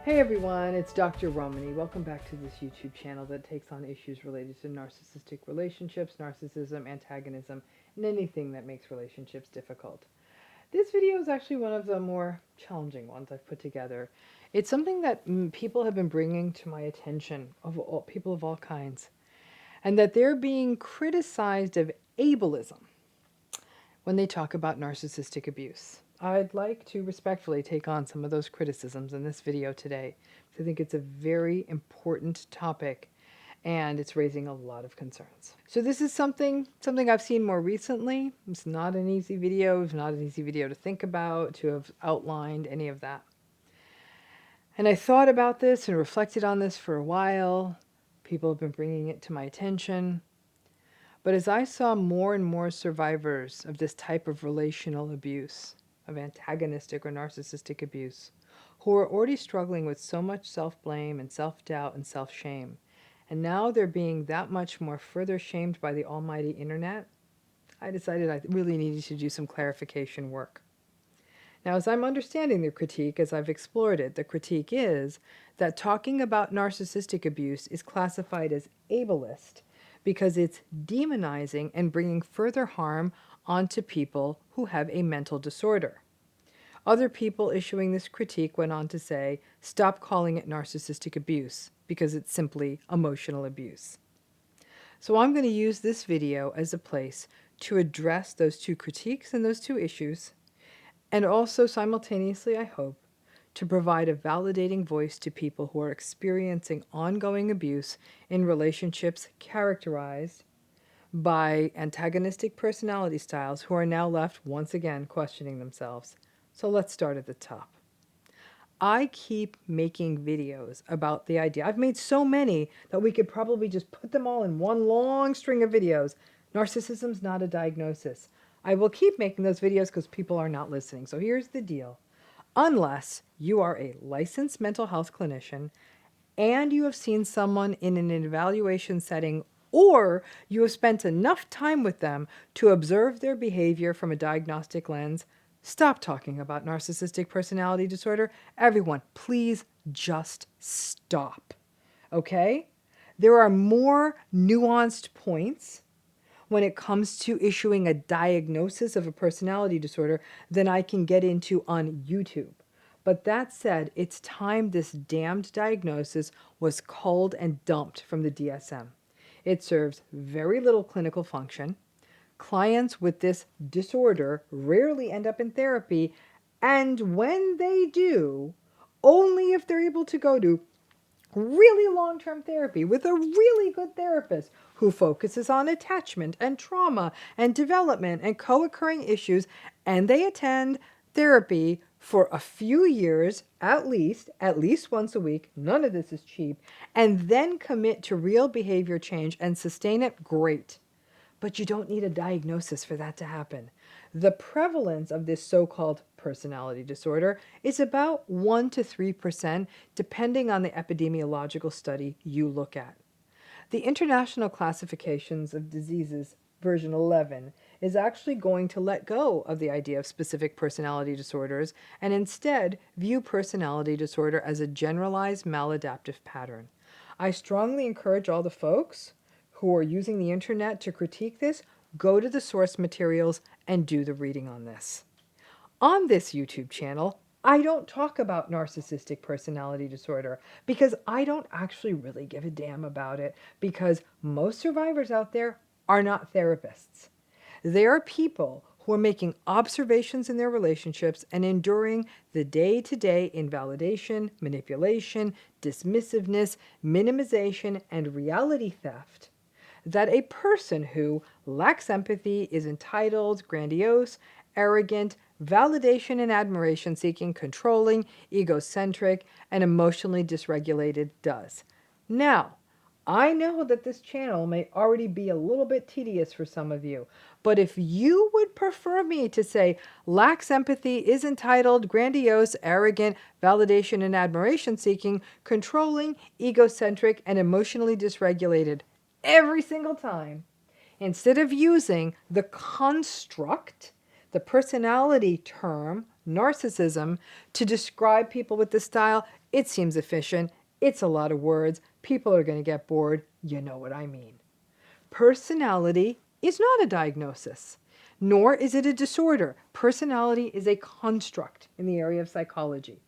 Hey everyone, it's Dr. RAMANI. Welcome back to this YouTube channel that takes on issues related to narcissistic relationships, narcissism, antagonism, and anything that makes relationships difficult. This video is actually one of the more challenging ones I've put together. It's something that people have been bringing to my attention, people of all kinds, and that they're being criticized of ableism when they talk about narcissistic abuse. I'd like to respectfully take on some of those criticisms in this video today. I think it's a very important topic and it's raising a lot of concerns. So this is something I've seen more recently. It's not an easy video. It's not an easy video to think about, to have outlined any of that. And I thought about this and reflected on this for a while. People have been bringing it to my attention. But as I saw more and more survivors of this type of relational abuse, of antagonistic or narcissistic abuse, who are already struggling with so much self-blame and self-doubt and self-shame, and now they're being that much more further shamed by the almighty internet, I decided I really needed to do some clarification work. Now, as I'm understanding the critique, as I've explored it, the critique is that talking about narcissistic abuse is classified as ableist because it's demonizing and bringing further harm onto people who have a mental disorder. Other people issuing this critique went on to say, stop calling it narcissistic abuse because it's simply emotional abuse. So I'm going to use this video as a place to address those two critiques and those two issues, and also simultaneously, I hope, to provide a validating voice to people who are experiencing ongoing abuse in relationships characterized by antagonistic personality styles who are now left once again questioning themselves. So let's start at the top. I keep making videos about the idea. I've made so many that we could probably just put them all in one long string of videos. Narcissism's not a diagnosis. I will keep making those videos because people are not listening. So here's the deal. Unless you are a licensed mental health clinician and you have seen someone in an evaluation setting, or you have spent enough time with them to observe their behavior from a diagnostic lens, stop talking about narcissistic personality disorder. Everyone, please just stop. Okay? There are more nuanced points when it comes to issuing a diagnosis of a personality disorder than I can get into on YouTube. But that said, it's time this damned diagnosis was culled and dumped from the DSM. It serves very little clinical function. Clients with this disorder rarely end up in therapy, and when they do, only if they're able to go to really long-term therapy with a really good therapist who focuses on attachment and trauma and development and co-occurring issues, and they attend therapy for a few years at least once a week, none of this is cheap, and then commit to real behavior change and sustain it, great. But you don't need a diagnosis for that to happen. The prevalence of this so-called personality disorder is about 1 to 3%, depending on the epidemiological study you look at. The International Classifications of Diseases, version 11, is actually going to let go of the idea of specific personality disorders and instead view personality disorder as a generalized maladaptive pattern. I strongly encourage all the folks who are using the internet to critique this, go to the source materials and do the reading on this. On this YouTube channel, I don't talk about narcissistic personality disorder because I don't actually really give a damn about it, because most survivors out there are not therapists. They are people who are making observations in their relationships and enduring the day-to-day invalidation, manipulation, dismissiveness, minimization, and reality theft that a person who lacks empathy, is entitled, grandiose, arrogant, validation and admiration seeking, controlling, egocentric, and emotionally dysregulated does. Now, I know that this channel may already be a little bit tedious for some of you, but if you would prefer me to say lacks empathy, is entitled, grandiose, arrogant, validation and admiration seeking, controlling, egocentric, and emotionally dysregulated every single time, instead of using the construct, the personality term, narcissism, to describe people with this style, it seems efficient. It's a lot of words. People are going to get bored. You know what I mean. Personality is not a diagnosis, nor is it a disorder. Personality is a construct in the area of psychology.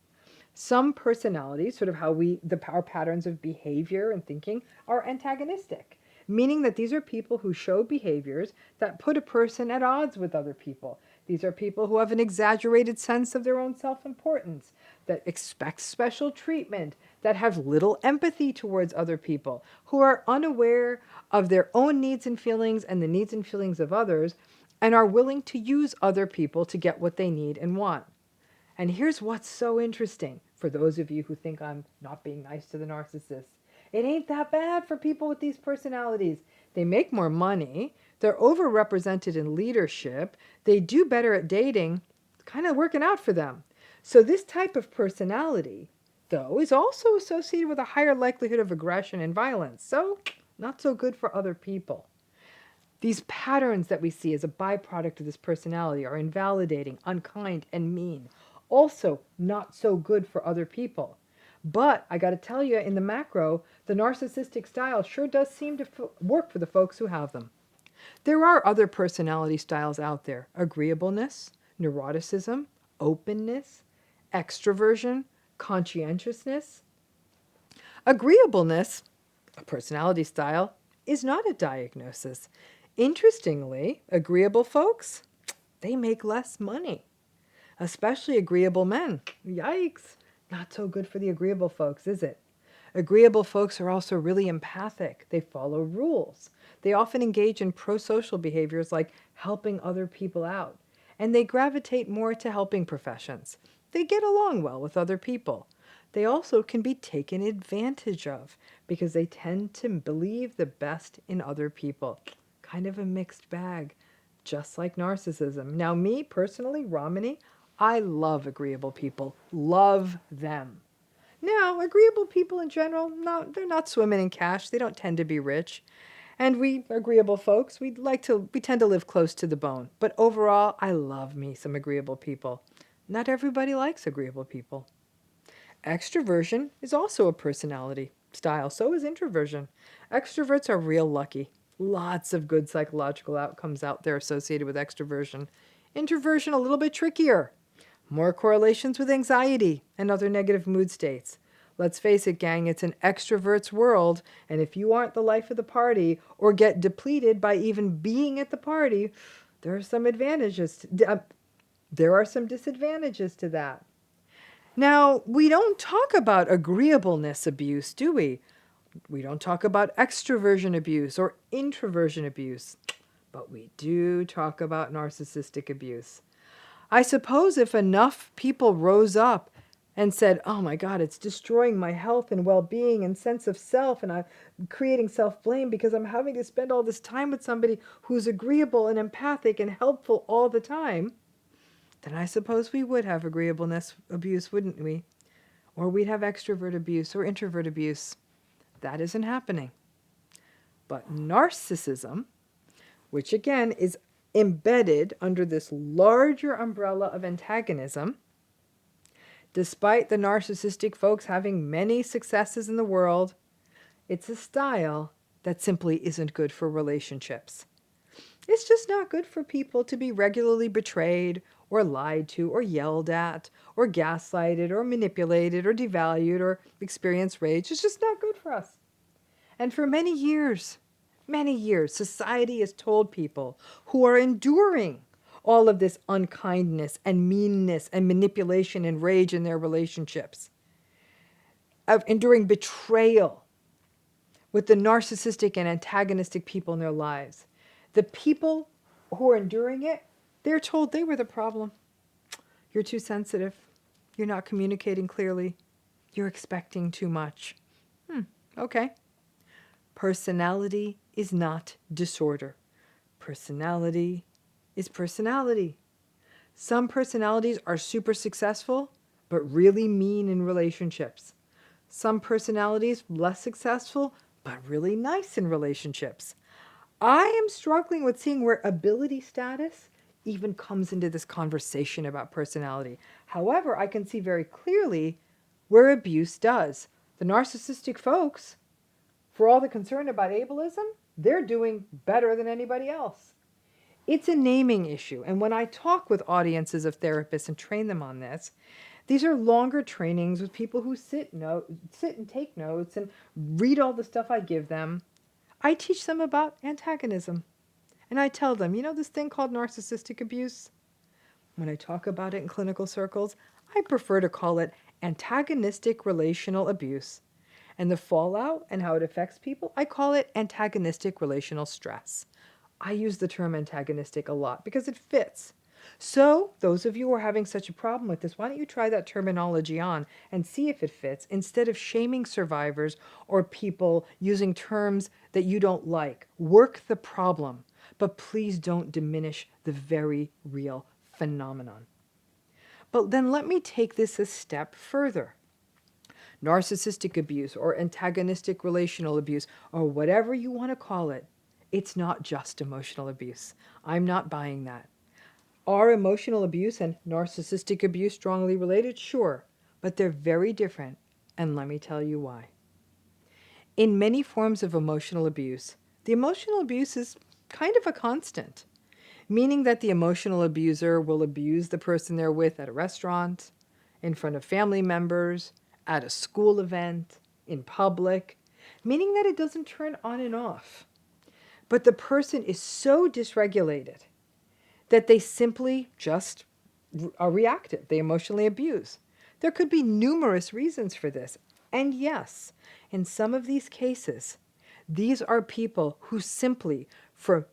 Some personalities, sort of how our patterns of behavior and thinking, are antagonistic, meaning that these are people who show behaviors that put a person at odds with other people. These are people who have an exaggerated sense of their own self-importance, that expect special treatment, that have little empathy towards other people, who are unaware of their own needs and feelings and the needs and feelings of others, and are willing to use other people to get what they need and want. And here's what's so interesting for those of you who think I'm not being nice to the narcissist. It ain't that bad for people with these personalities. They make more money. They're overrepresented in leadership. They do better at dating. It's kind of working out for them. So this type of personality, though, is also associated with a higher likelihood of aggression and violence. So not so good for other people. These patterns that we see as a byproduct of this personality are invalidating, unkind, and mean. Also not so good for other people. But I got to tell you, in the macro, the narcissistic style sure does seem to work for the folks who have them. There are other personality styles out there: agreeableness, neuroticism, openness, extroversion, conscientiousness. Agreeableness, a personality style, is not a diagnosis. Interestingly, agreeable folks, they make less money, especially agreeable men. Yikes. Not so good for the agreeable folks, is it? Agreeable folks are also really empathic. They follow rules. They often engage in pro-social behaviors like helping other people out. And they gravitate more to helping professions. They get along well with other people. They also can be taken advantage of because they tend to believe the best in other people. Kind of a mixed bag, just like narcissism. Now, me personally, Ramani, I love agreeable people. Love them. Now, agreeable people in general, they're not swimming in cash. They don't tend to be rich. And we agreeable folks, we tend to live close to the bone. But overall, I love me some agreeable people. Not everybody likes agreeable people. Extroversion is also a personality style. So is introversion. Extroverts are real lucky. Lots of good psychological outcomes out there associated with extroversion. Introversion a little bit trickier. More correlations with anxiety and other negative mood states. Let's face it, gang, it's an extrovert's world, and if you aren't the life of the party or get depleted by even being at the party, there are some disadvantages to that. Now, we don't talk about agreeableness abuse, do we? We don't talk about extroversion abuse or introversion abuse, but we do talk about narcissistic abuse. I suppose if enough people rose up and said, oh my God, it's destroying my health and well-being and sense of self, and I'm creating self-blame because I'm having to spend all this time with somebody who's agreeable and empathic and helpful all the time, then I suppose we would have agreeableness abuse, wouldn't we? Or we'd have extrovert abuse or introvert abuse. That isn't happening. But narcissism, which again is embedded under this larger umbrella of antagonism, despite the narcissistic folks having many successes in the world, it's a style that simply isn't good for relationships. It's just not good for people to be regularly betrayed or lied to or yelled at or gaslighted or manipulated or devalued or experience rage. It's just not good for us. And for many years, society has told people who are enduring all of this unkindness and meanness and manipulation and rage in their relationships, of enduring betrayal with the narcissistic and antagonistic people in their lives. The people who are enduring it, they're told they were the problem. You're too sensitive. You're not communicating clearly. You're expecting too much. Okay. Personality is not disorder. Personality is personality. Some personalities are super successful, but really mean in relationships. Some personalities less successful, but really nice in relationships. I am struggling with seeing where ability status even comes into this conversation about personality. However, I can see very clearly where abuse does. The narcissistic folks, for all the concern about ableism, they're doing better than anybody else. It's a naming issue. And when I talk with audiences of therapists and train them on this, these are longer trainings with people who sit and take notes and read all the stuff I give them. I teach them about antagonism. And I tell them, you know this thing called narcissistic abuse? When I talk about it in clinical circles, I prefer to call it antagonistic relational abuse. And the fallout and how it affects people, I call it antagonistic relational stress. I use the term antagonistic a lot because it fits. So, those of you who are having such a problem with this, why don't you try that terminology on and see if it fits instead of shaming survivors or people using terms that you don't like. Work the problem, but please don't diminish the very real phenomenon. But then let me take this a step further. Narcissistic abuse or antagonistic relational abuse or whatever you want to call it, it's not just emotional abuse. I'm not buying that. Are emotional abuse and narcissistic abuse strongly related? Sure, but they're very different, and let me tell you why. In many forms of emotional abuse, the emotional abuse is kind of a constant, meaning that the emotional abuser will abuse the person they're with at a restaurant, in front of family members, at a school event, in public, meaning that it doesn't turn on and off. But the person is so dysregulated that they simply just are reactive. They emotionally abuse. There could be numerous reasons for this. And yes, in some of these cases, these are people who simply, for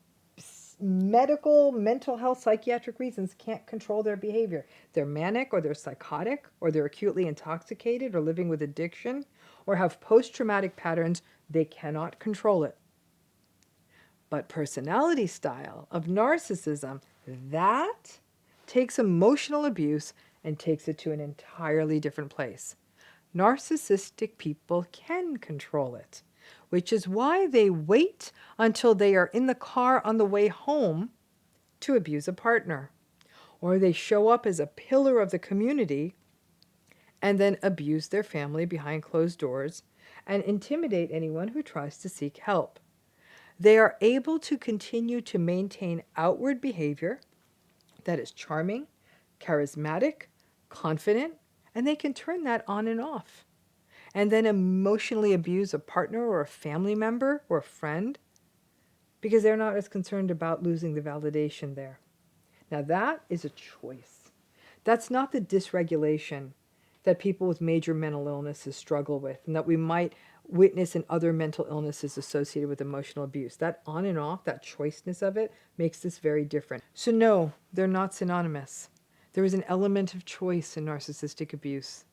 medical, mental health, psychiatric reasons, can't control their behavior. They're manic or they're psychotic or they're acutely intoxicated or living with addiction or have post-traumatic patterns. They cannot control it. But personality style of narcissism, that takes emotional abuse and takes it to an entirely different place. Narcissistic people can control it, which is why they wait until they are in the car on the way home to abuse a partner. Or they show up as a pillar of the community and then abuse their family behind closed doors and intimidate anyone who tries to seek help. They are able to continue to maintain outward behavior that is charming, charismatic, confident, and they can turn that on and off. And then emotionally abuse a partner or a family member or a friend because they're not as concerned about losing the validation there. Now that is a choice. That's not the dysregulation that people with major mental illnesses struggle with and that we might witness in other mental illnesses associated with emotional abuse. That on and off, that choiceness of it makes this very different. So no, they're not synonymous. There is an element of choice in narcissistic abuse.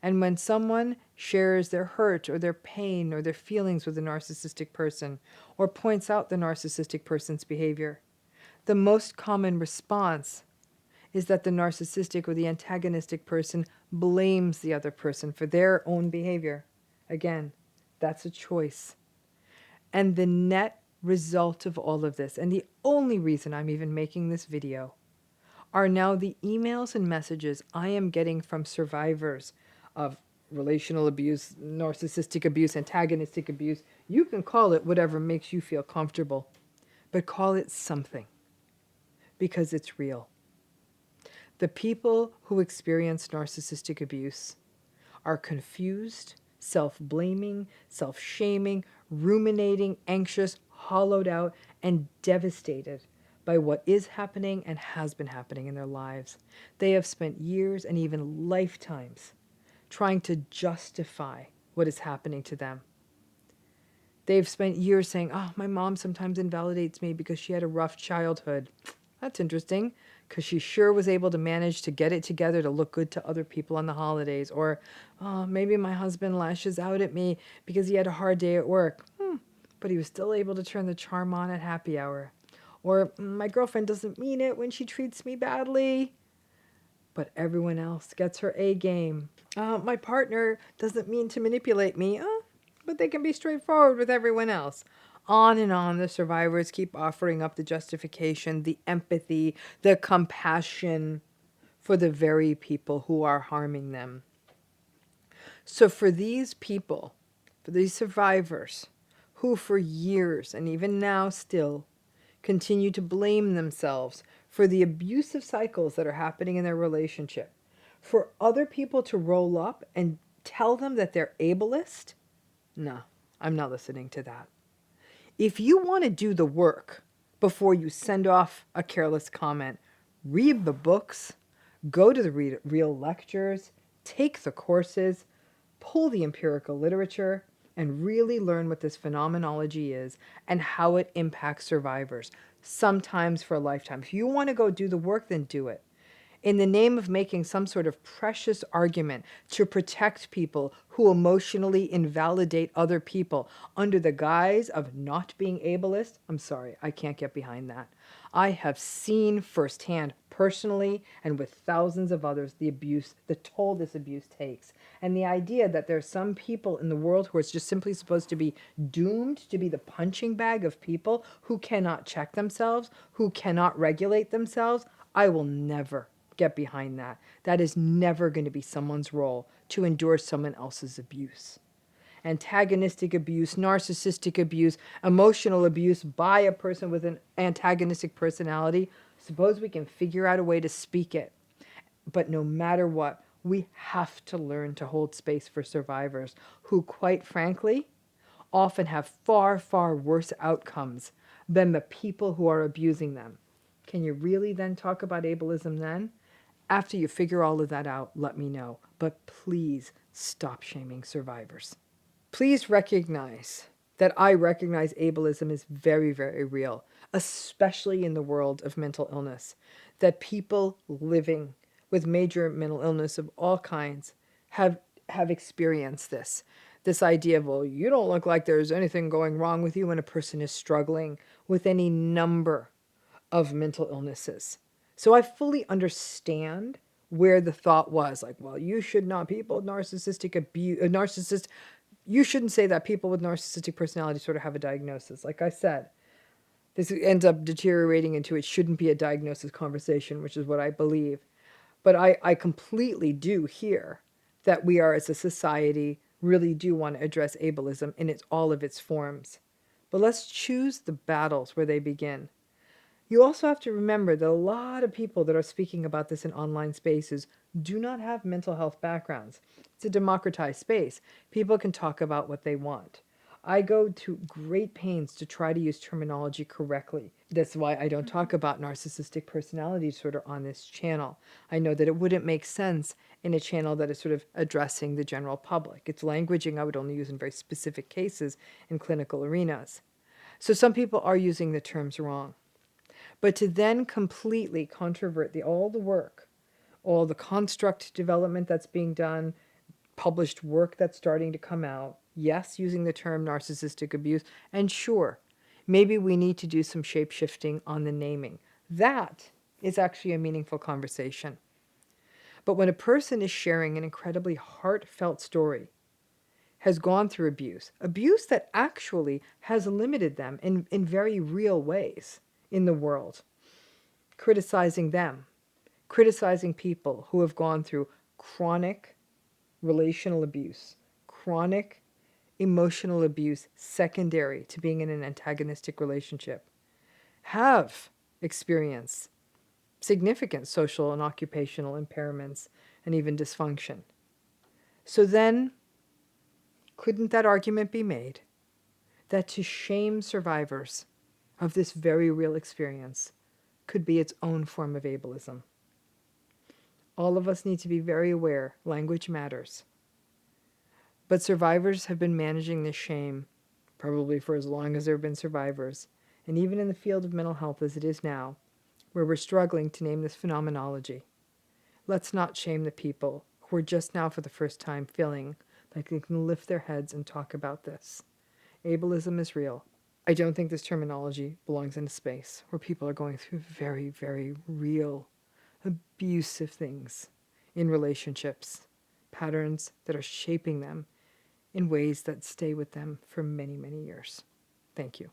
And when someone shares their hurt or their pain or their feelings with a narcissistic person or points out the narcissistic person's behavior, the most common response is that the narcissistic or the antagonistic person blames the other person for their own behavior. Again, that's a choice. And the net result of all of this, and the only reason I'm even making this video, are now the emails and messages I am getting from survivors of relational abuse, narcissistic abuse, antagonistic abuse. You can call it whatever makes you feel comfortable, but call it something, because it's real. The people who experience narcissistic abuse are confused, self-blaming, self-shaming, ruminating, anxious, hollowed out, and devastated by what is happening and has been happening in their lives. They have spent years and even lifetimes trying to justify what is happening to them. They've spent years saying, oh, my mom sometimes invalidates me because she had a rough childhood. That's interesting, because she sure was able to manage to get it together to look good to other people on the holidays. Or, oh, maybe my husband lashes out at me because he had a hard day at work. But he was still able to turn the charm on at happy hour. Or, my girlfriend doesn't mean it when she treats me badly, but everyone else gets her A game. My partner doesn't mean to manipulate me, but they can be straightforward with everyone else. On and on, the survivors keep offering up the justification, the empathy, the compassion for the very people who are harming them. So for these people, for these survivors, who for years and even now still continue to blame themselves for the abusive cycles that are happening in their relationship, for other people to roll up and tell them that they're ableist, no, I'm not listening to that. If you want to do the work before you send off a careless comment, read the books, go to the real lectures, take the courses, pull the empirical literature, and really learn what this phenomenology is and how it impacts survivors, sometimes for a lifetime. If you want to go do the work, then do it. In the name of making some sort of precious argument to protect people who emotionally invalidate other people under the guise of not being ableist, I'm sorry, I can't get behind that. I have seen firsthand, personally, and with thousands of others, the abuse, the toll this abuse takes. And the idea that there's some people in the world who are just simply supposed to be doomed to be the punching bag of people who cannot check themselves, who cannot regulate themselves, I will never get behind that. That is never going to be someone's role, to endure someone else's abuse. Antagonistic abuse, narcissistic abuse, emotional abuse by a person with an antagonistic personality, suppose we can figure out a way to speak it. But no matter what, we have to learn to hold space for survivors who, quite frankly, often have far, far worse outcomes than the people who are abusing them. Can you really then talk about ableism then? After you figure all of that out, let me know. But please stop shaming survivors. Please recognize that I recognize ableism is very, very real, especially in the world of mental illness. That people living with major mental illness of all kinds have experienced this. This idea of, well, you don't look like there's anything going wrong with you when a person is struggling with any number of mental illnesses. So I fully understand where the thought was like, well, you should not, people with narcissistic abuse, narcissist, you shouldn't say that people with narcissistic personality sort of have a diagnosis. Like I said, this ends up deteriorating into it shouldn't be a diagnosis conversation, which is what I believe. But I completely do hear that we are, as a society, really do want to address ableism in all of its forms. But let's choose the battles where they begin. You also have to remember that a lot of people that are speaking about this in online spaces do not have mental health backgrounds. It's a democratized space. People can talk about what they want. I go to great pains to try to use terminology correctly. That's why I don't talk about narcissistic personality disorder on this channel. I know that it wouldn't make sense in a channel that is sort of addressing the general public. It's languaging I would only use in very specific cases in clinical arenas. So some people are using the terms wrong. But to then completely controvert all the work, all the construct development that's being done, published work that's starting to come out, yes, using the term narcissistic abuse, and sure, maybe we need to do some shape-shifting on the naming. That is actually a meaningful conversation. But when a person is sharing an incredibly heartfelt story, has gone through abuse, abuse that actually has limited them in very real ways in the world, criticizing them, criticizing people who have gone through chronic relational abuse, chronic emotional abuse secondary to being in an antagonistic relationship, have experienced significant social and occupational impairments and even dysfunction. So then, couldn't that argument be made that to shame survivors of this very real experience could be its own form of ableism? All of us need to be very aware language matters. But survivors have been managing this shame probably for as long as there have been survivors. And even in the field of mental health as it is now, where we're struggling to name this phenomenology, let's not shame the people who are just now for the first time feeling like they can lift their heads and talk about this. Ableism is real. I don't think this terminology belongs in a space where people are going through very, very real, abusive things in relationships, patterns that are shaping them in ways that stay with them for many, many years. Thank you. Thank you.